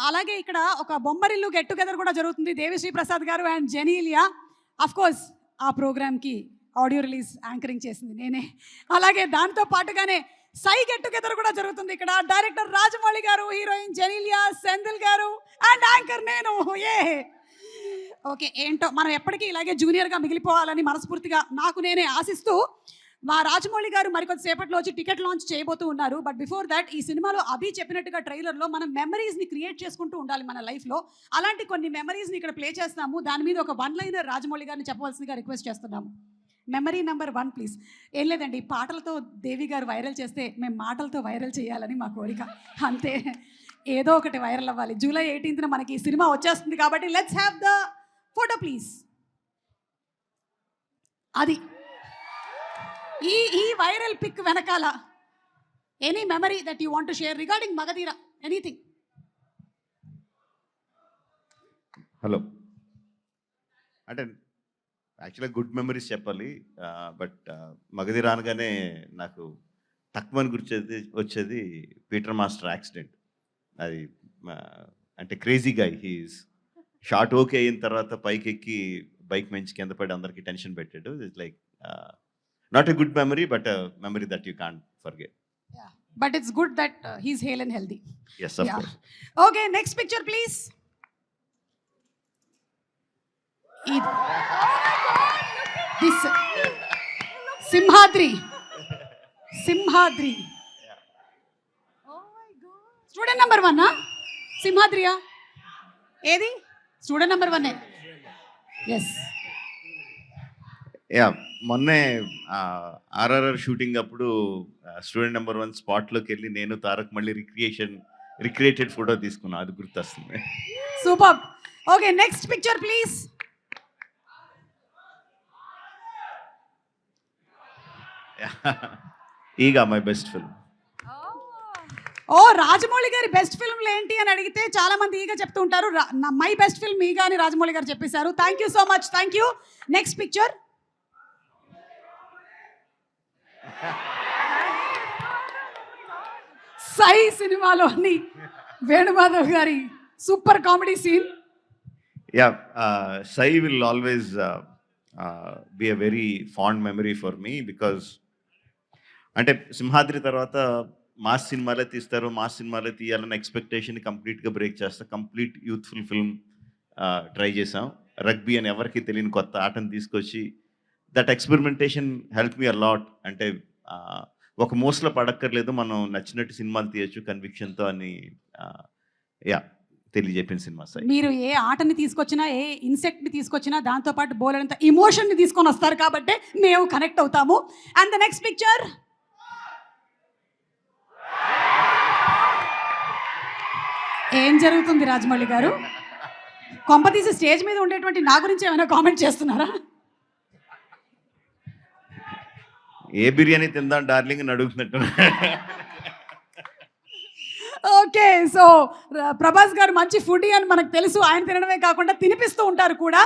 అలాగే ఇక్కడ ఒక బొమ్మరిల్లు గెట్ టుగెదర్ కూడా జరుగుతుంది. దేవిశ్రీ ప్రసాద్ గారు అండ్ జెనీలియా. అఫ్ కోర్స్ ఆ ప్రోగ్రామ్కి ఆడియో రిలీజ్ యాంకరింగ్ చేసింది నేనే. అలాగే దాంతో పాటుగానే సై గెట్ టుగెదర్ కూడా జరుగుతుంది ఇక్కడ. డైరెక్టర్ రాజమౌళి గారు, హీరోయిన్ జెనీలియా, సెంధిల్ గారు అండ్ యాంకర్ నేను. ఓకే, ఏంటో మనం ఎప్పటికీ ఇలాగే జూనియర్గా మిగిలిపోవాలని మనస్ఫూర్తిగా నాకు నేనే ఆశిస్తూ మా రాజమౌళి గారు మరికొద్ది సేపట్లో వచ్చి టికెట్ లాంచ్ చేయబోతూ ఉన్నారు. బట్ బిఫోర్ దట్ ఈ సినిమాలో అభి చెప్పినట్టుగా ట్రైలర్లో మనం మెమరీస్ని క్రియేట్ చేసుకుంటూ ఉండాలి మన లైఫ్లో. అలాంటి కొన్ని మెమరీస్ని ఇక్కడ ప్లే చేస్తాము. దాని మీద ఒక వన్ లైనర్ రాజమౌళి గారిని చెప్పవలసిందిగా రిక్వెస్ట్ చేస్తున్నాము. Memory number 1 please. ఏం లేదండి, పాటలతో దేవి గారు వైరల్ చేస్తే మేము మాటలతో వైరల్ చేయాలని మా కోరిక, అంతే. ఏదో ఒకటి వైరల్ అవ్వాలి. జూలై 18న మనకి ఈ సినిమా వచ్చేస్తుంది కాబట్టి let's have the photo please. అది ఈ వైరల్ పిక్ వెనకాల any memory that you want to share regarding Magadheera, anything. Hello, అంటే యాక్చువల్గా గుడ్ మెమరీస్ చెప్పాలి. బట్ మగధీర అనగానే నాకు తక్కువని వచ్చేది పీటర్ మాస్టర్ యాక్సిడెంట్. అది అంటే crazy guy. He is short okay అయిన తర్వాత పైకి ఎక్కి బైక్ మంచి కింద పడి అందరికీ టెన్షన్ పెట్టాడు. It's like not a good memory, but memory that you can't forget. But it's good that he's hale and healthy. Yes, of course. Okay, next picture please. This Simhadri. Oh my God. Student number 1 Simhadriya. Edi? Student number 1. Yes. Yeah, మొన్నే RRR shooting అప్పుడు student number 1 స్పాట్లోకి వెళ్ళి నేను తారక్ మళ్ళీ recreated photo తీసుకున్నా. అది గుర్తొస్తుంది. Super. Okay, next picture please. Eega my best film. Rajamouli గారి బెస్ట్ ఫిల్మ్లు ఏంటి అని అడిగితే చాలా మంది ఈగా చెప్తూ ఉంటారు. మై బెస్ట్ ఫిల్మ్ ఈగా అని రాజమౌళి గారు చెప్పేశారు. Thank you so much. Thank you. Next picture. Sye సినిమాలోని వేణుమాధవ్ గారి super comedy scene. Yeah, Sye will always be a very fond memory for me. Because అంటే సింహాద్రి తర్వాత మాస్ సినిమాలే తీస్తారు, మాస్ సినిమాలే తీయాలన్న ఎక్స్పెక్టేషన్ కంప్లీట్గా బ్రేక్ చేస్తా. కంప్లీట్ యూత్ఫుల్ ఫిల్మ్ ట్రై చేసాం. రగ్బీ అని ఎవరికి తెలియని కొత్త ఆటను తీసుకొచ్చి that experimentation help me a lot. అంటే ఒక మోస్లో పడక్కర్లేదు, మనం నచ్చినట్టు సినిమాలు తీయచ్చు కన్విక్షన్తో అని యా తెలియజెప్పిన సినిమా సార్. మీరు ఏ ఆటని తీసుకొచ్చినా, ఏ ఇన్సెక్ట్ని తీసుకొచ్చినా దాంతోపాటు బోలెడంత ఇమోషన్ని తీసుకొని వస్తారు కాబట్టి మేము కనెక్ట్ అవుతాము. And the next picture. ఏం జరుగుతుంది రాజమౌళి గారు? కొంపతీసి స్టేజ్ మీద ఉండేటువంటి నా గురించి ఏమైనా కామెంట్ చేస్తున్నారా? ఏ బిర్యానీ తిందాం డార్లింగ్ అని అడుగుతున్నట్టు. ఓకే, సో ప్రభాస్ గారు మంచి ఫుడీ అని మనకు తెలుసు. ఆయన తినడమే కాకుండా తినిపిస్తూ ఉంటారు కూడా.